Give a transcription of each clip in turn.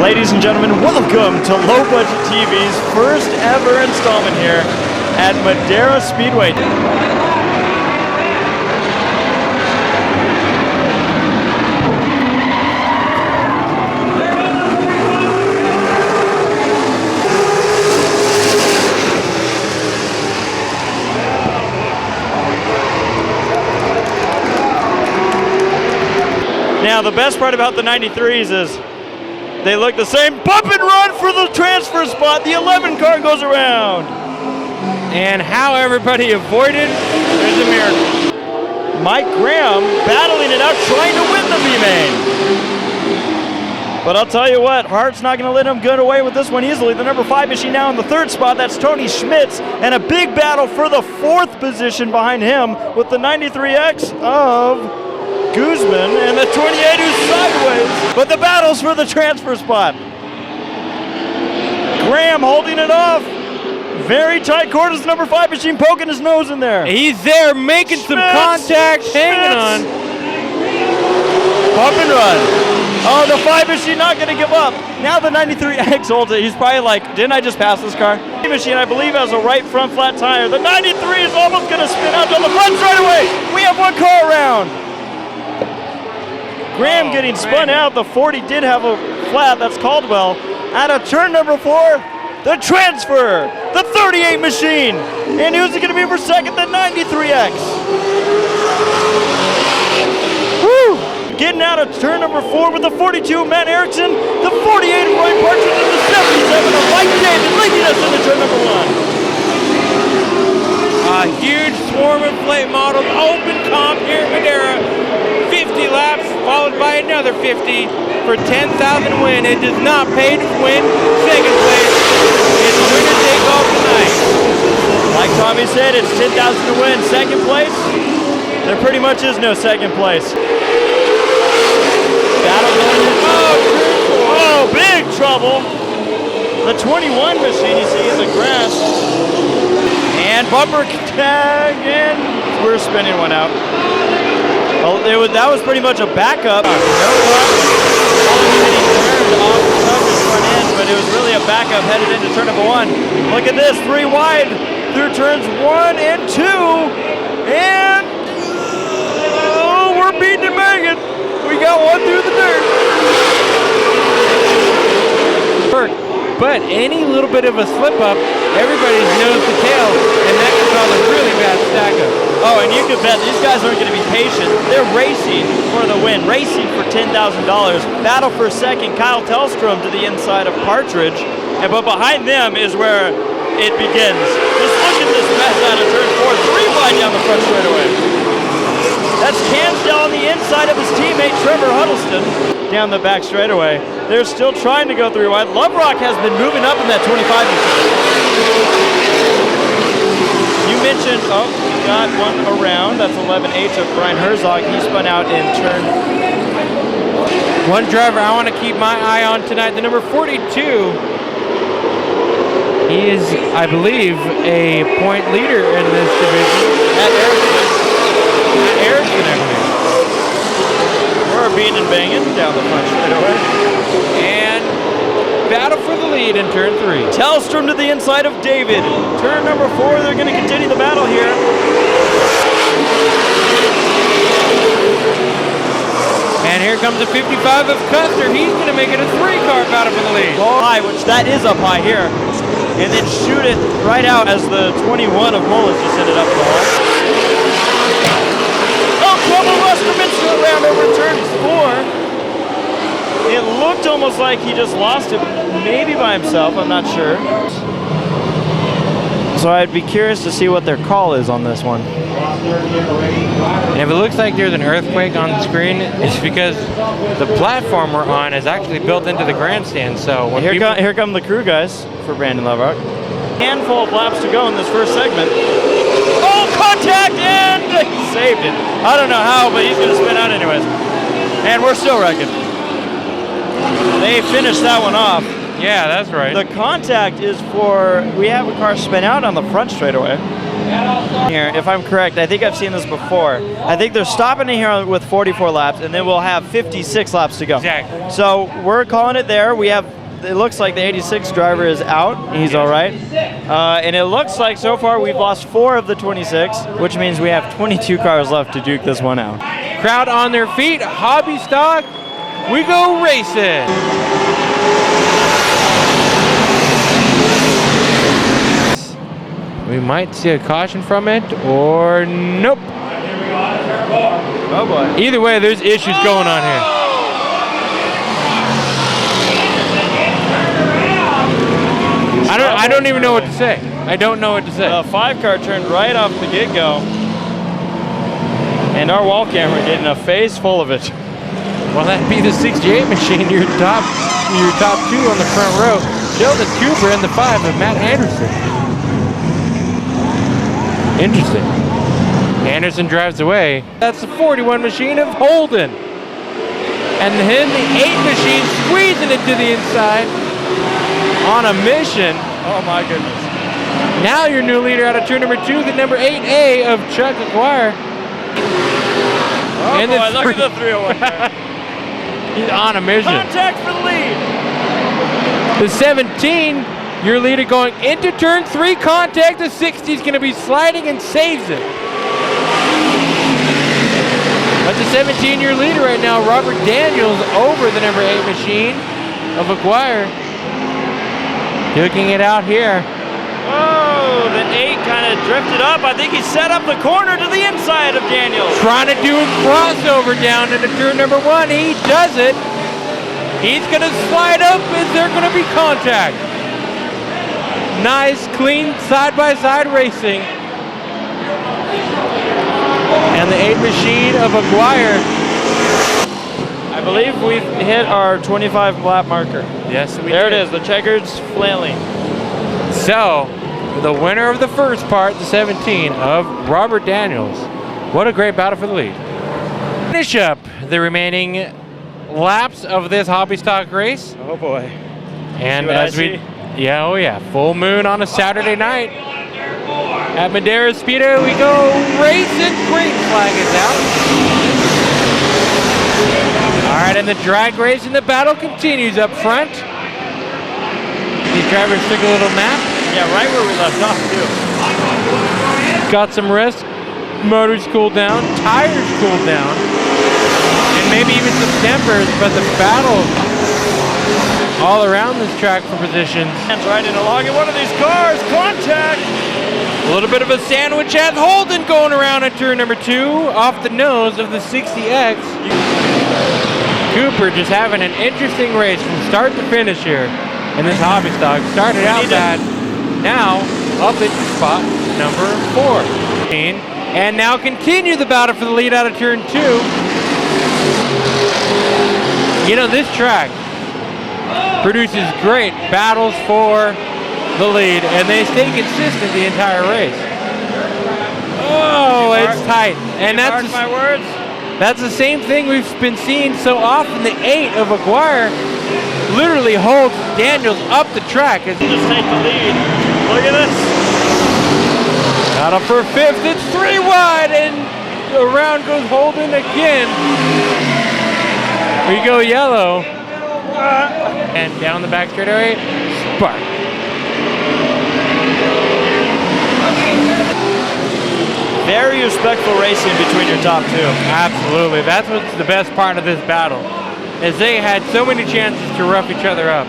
Ladies and gentlemen, welcome to Low Budget TV's first ever installment here at Madera Speedway. Now, the best part about the 93s is they look the same. Bump and run for the transfer spot. The 11 car goes around. And how everybody avoided is a miracle. Mike Graham battling it out, trying to win the B-main. But I'll tell you what, Hart's not going to let him get away with this one easily. The number 5 machine now in the 3rd spot. That's Tony Schmitz. And a big battle for the 4th position behind him with the 93X of Guzman and the 28 who's sideways. But the battle's for the transfer spot. Graham holding it off. Very tight quarters, number 5 machine poking his nose in there. He's there making some contact, hanging on. Bump and run. Oh, the 5 machine not going to give up. Now the 93X holds it. He's probably like, didn't I just pass this car? The machine, I believe, has a right front flat tire. The 93 is almost going to spin out on the front straight away. We have one car around. Graham getting spun out. The 40 did have a flat. That's Caldwell. Out of turn number 4, the transfer, the 38 machine. And who's it going to be for second? The 93X. Woo! Getting out of turn number 4 with the 42 of Matt Erickson, the 48 of Ryan Partridge, and the 77 of Mike David leading us into turn number 1. A huge swarm of plate models, open comp here at Madera. 50 laps, followed by another 50 for 10,000 win. It does not pay to win second place. It's winner take all tonight. Like Tommy said, it's 10,000 to win second place. There pretty much is no second place. Battle going in. Oh, big trouble. The 21 machine you see in the grass. And bumper tag, and we're spinning one out. Well, that was pretty much a backup. No luck. Getting turned off the coverage front end, but it was really a backup headed into turn number 1. Look at this, 3 wide through turns 1 and 2. And we're beating and banging. We got one through the dirt. But any little bit of a slip up, everybody's nose to tail, and that can cause a really bad stack up. Oh, and you can bet these guys aren't going to be patient. They're racing for the win, racing for $10,000. Battle for second, Kyle Tellstrom to the inside of Partridge. But behind them is where it begins. Just look at this mess out of turn 4, 3 wide down the front straightaway. That's Cansdale on the inside of his teammate Trevor Huddleston down the back straightaway. They're still trying to go 3 wide. Loverock has been moving up in that 25 machine. You mentioned, got one around. That's 11H of Brian Herzog. He spun out in turn. One driver I want to keep my eye on tonight, the number 42. He is, I believe, a point leader in this division. At Erickson, I believe. We're beating and banging down the front straightaway. And battle for the lead in turn 3. Tellstrom to the inside of David. Turn number 4, they're going to continue the battle here. And here comes the 55 of Custer. He's going to make it a 3-car battle for the lead. High, which that is up high here. And then shoot it right out as the 21 of Mullins just ended up in the hole. Oh, Trouble Westerminster around over turn 4. It looked almost like he just lost it, maybe by himself, I'm not sure. So I'd be curious to see what their call is on this one. And if it looks like there's an earthquake on the screen, it's because the platform we're on is actually built into the grandstand. So when here come the crew guys for Brandon Loverock. Handful of laps to go in this first segment. Oh, contact, and he saved it. I don't know how, but he's going to spin out anyways. And we're still wrecking. They finished that one off. Yeah, that's right. The contact is for, we have a car spin out on the front straightaway. Here, if I'm correct, I think I've seen this before. I think they're stopping in here with 44 laps, and then we'll have 56 laps to go. Exactly. So we're calling it there. We have. It looks like the 86 driver is out. He's all right. And it looks like so far we've lost 4 of the 26, which means we have 22 cars left to duke this one out. Crowd on their feet, hobby stock. We go racing. We might see a caution from it, or nope. Oh boy. Either way, there's issues going on here. I don't even know what to say. I don't know what to say. The 5-car turned right off the get-go, and our wall camera getting a face full of it. Well, that'd be the 68 machine. Your top 2 on the front row. Sheldon Cooper and the 5 of Matt Anderson. Interesting. Anderson drives away. That's the 41 machine of Holden. And then the 8 machine squeezing it to the inside on a mission. Oh my goodness. Now your new leader out of turn number 2, the number 8A of Chuck Aguirre. Oh boy, look at the 301 there. He's on a mission. Contact for the lead. The 17, your leader going into turn 3, contact. The 60 is going to be sliding and saves it. But the 17-year leader right now, Robert Daniels, over the number 8 machine of Aguirre. Duking it out here. Oh, the 8 kind of drifted up. I think he set up the corner to the inside of Daniels. Trying to do a crossover down into turn number 1. He does it. He's going to slide up. Is there going to be contact? Nice, clean, side-by-side racing. And the 8 machine of Aguirre. I believe we've hit our 25 lap marker. Yes, we There did. it is, the checkered's flailing. So, the winner of the first part, the 17 of Robert Daniels. What a great battle for the lead. Finish up the remaining laps of this hobby stock race. Oh boy. And See what as I we, see? yeah, oh yeah, full moon on a Saturday night. At Madera Speedway, we go racing. Green flag is out. All right, and the drag race and the battle continues up front. These drivers took a little nap. Yeah, right where we left off too. Got some rest. Motors cooled down. Tires cooled down. And maybe even some tempers, but the battle all around this track for positions. Hands riding along in one of these cars. Contact! A little bit of a sandwich as Holden going around at turn number 2 off the nose of the 60X. Cooper just having an interesting race from start to finish here in this hobby stock. Started out bad, now up into spot number 4. And now continue the battle for the lead out of turn 2. You know, this track produces great battles for the lead, and they stay consistent the entire race. Oh, it's tight. And that's my words. That's the same thing we've been seeing so often. The 8 of Aguirre literally holds Daniels up the track. Just take the lead. Look at this. Out up for 5th. It's 3 wide, and around goes Holden again. We go yellow. And down the back straightaway, Spark. Very respectful racing between your top 2. Absolutely. That's what's the best part of this battle, is they had so many chances to rough each other up.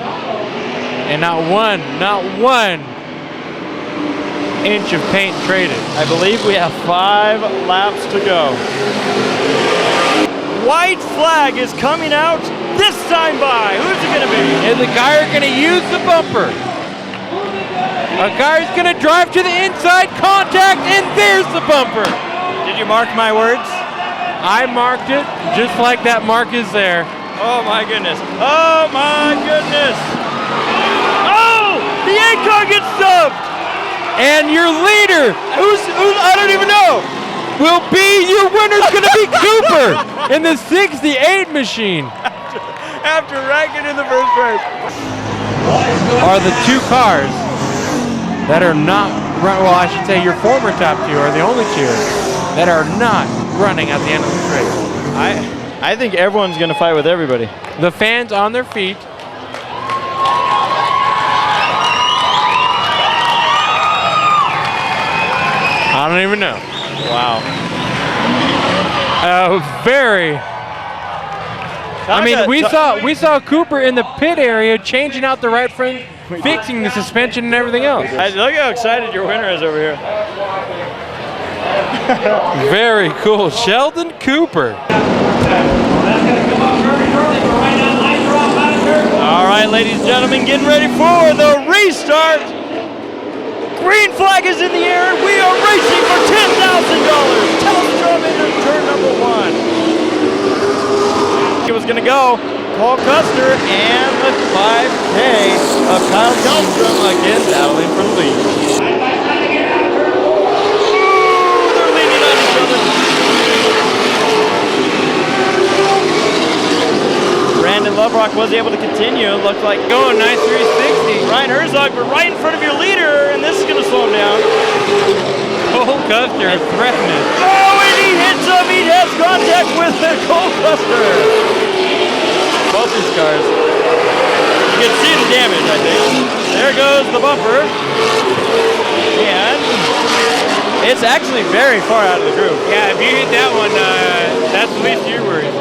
And not one inch of paint traded. I believe we have 5 laps to go. White flag is coming out this time by. Who's it going to be? Is the guy going to use the bumper? A guy's going to drive to the inside, contact, and there's the bumper. Did you mark my words? I marked it just like that mark is there. Oh my goodness. Oh my goodness. Oh! The 8-car gets stumped! And your leader, who's I don't even know, will be, your winner's going to be Cooper in the 68 machine. After wrecking in the first race. Are the 2 cars that are not well, I should say your former top two are the only two that are not running at the end of this race. I think everyone's going to fight with everybody. The fans on their feet. I don't even know. Wow. Very. I mean, we saw Cooper in the pit area changing out the right front, fixing the suspension and everything else. Look how excited your winner is over here. Very cool, Sheldon Cooper. All right, ladies and gentlemen, getting ready for the restart. Green flag is in the air, and we are racing for $10,000. Telestrom into turn number 1. It was going to go Paul Custer and the 5K of Kyle Telstrom again battling for the lead. Ooh, they're leaning on each other. Brandon Loverock was able to continue. It looked like Going nice 360. Ryan Herzog, but right in front of your leader, and this is going to slow him down. Cole Custer threatening. Oh, and he hits him. He has contact with Cole Custer. Both these cars. You can see the damage, I think. There goes the bumper. And it's actually very far out of the groove. Yeah, if you hit that one, that's the least you're worried.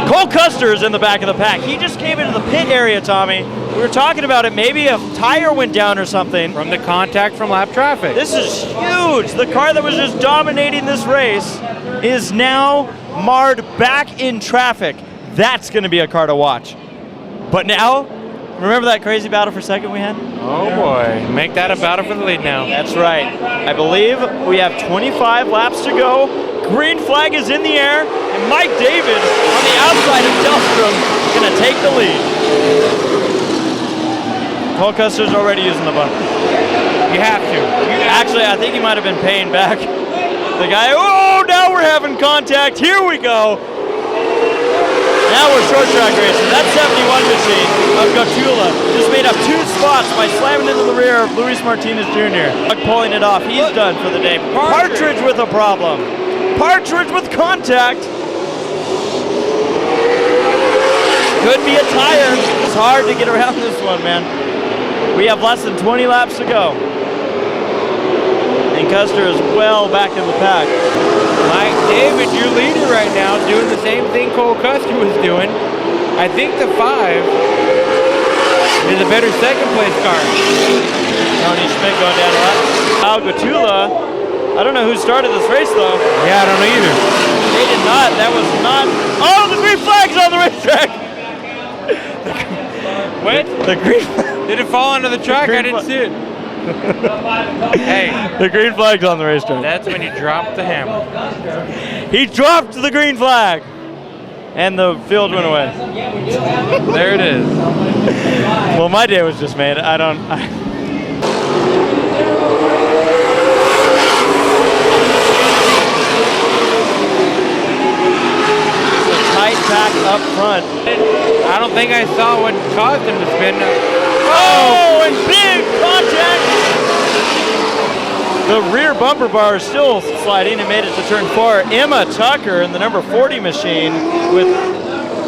Cole Custer is in the back of the pack. He just came into the pit area, Tommy. We were talking about it. Maybe a tire went down or something. From the contact from lap traffic. This is huge. The car that was just dominating this race is now marred back in traffic. That's going to be a car to watch. But now, remember that crazy battle for second we had? Oh boy, make that a battle for the lead now. That's right. I believe we have 25 laps to go. Green flag is in the air, and Mike David on the outside of Telstrom is going to take the lead. Cole Custer's already using the bumper. You have to. Actually, I think he might have been paying back. The guy, oh, now we're having contact. Here we go. Now we're short track racing. That 71 machine of Gotula just made up 2 spots by slamming into the rear of Luis Martinez Jr. Pulling it off. He's done for the day. Partridge with a problem. Partridge with contact. Could be a tire. It's hard to get around this one, man. We have less than 20 laps to go. And Custer is well back in the pack. Mike David, your leader right now, doing the same thing Cole Custer was doing. I think the 5 is a better second place car. Tony Schmidt going down a lot. Al Gotula. I don't know who started this race, though. Yeah, I don't know either. They did not. That was not. Oh, the green flag's on the racetrack. What? The green. Did it fall onto the track? I didn't see it. Hey, the green flag's on the racetrack. That's when you drop the hammer. He dropped the green flag, and the field went away. There it is. Well, my day was just made. Tight pack up front. I don't think I saw what caused him to spin. Oh, and big contact. The rear bumper bar is still sliding and made it to turn 4. Emma Tucker in the number 40 machine with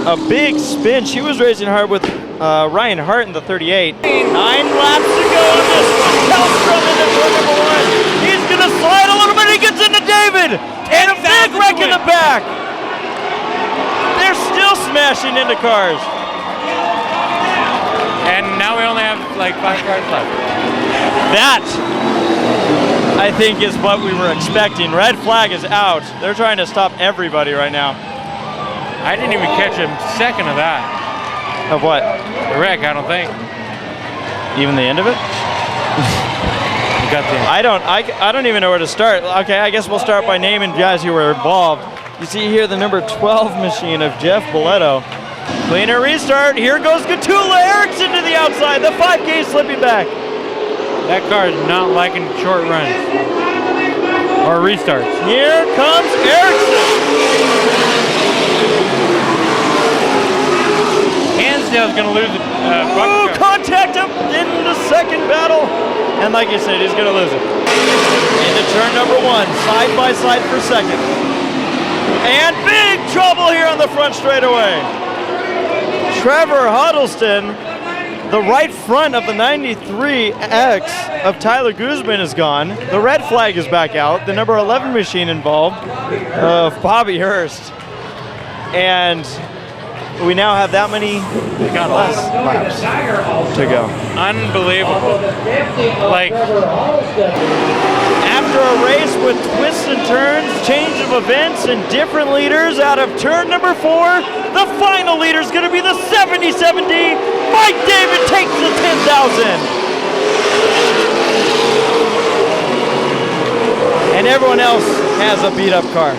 a big spin. She was racing hard with Ryan Hart in the 38. 9 laps to go in this one. Telstrom into turn number 1. He's going to slide a little bit. He gets into David. And a big wreck in the back. They're still smashing into cars. And now we only have like 5 cars left. That, I think, is what we were expecting. Red flag is out. They're trying to stop everybody right now. I didn't even catch a second of that. Of what? The wreck, I don't think. Even the end of it? You got the end. I don't even know where to start. Okay, I guess we'll start by naming guys who were involved. You see here the number 12 machine of Jeff Boletto. Cleaner restart. Here goes Gotula. Erickson to the outside. The 5K is slipping back. That car is not liking short runs or restarts. Here comes Erickson. Hansdale's going to lose it. Contact him in the second battle. And like you said, he's going to lose it. Into turn number 1, side by side for second. And big trouble here on the front straightaway. Trevor Huddleston, the right front of the 93X of Tyler Guzman is gone. The red flag is back out. The number 11 machine involved of Bobby Hurst. And we now have that many less laps to go. Unbelievable. Like, after a race with twists and turns, change of events, and different leaders, out of turn number 4, the final leader is going to be the 7070. Mike David takes the 10,000. And everyone else has a beat-up car.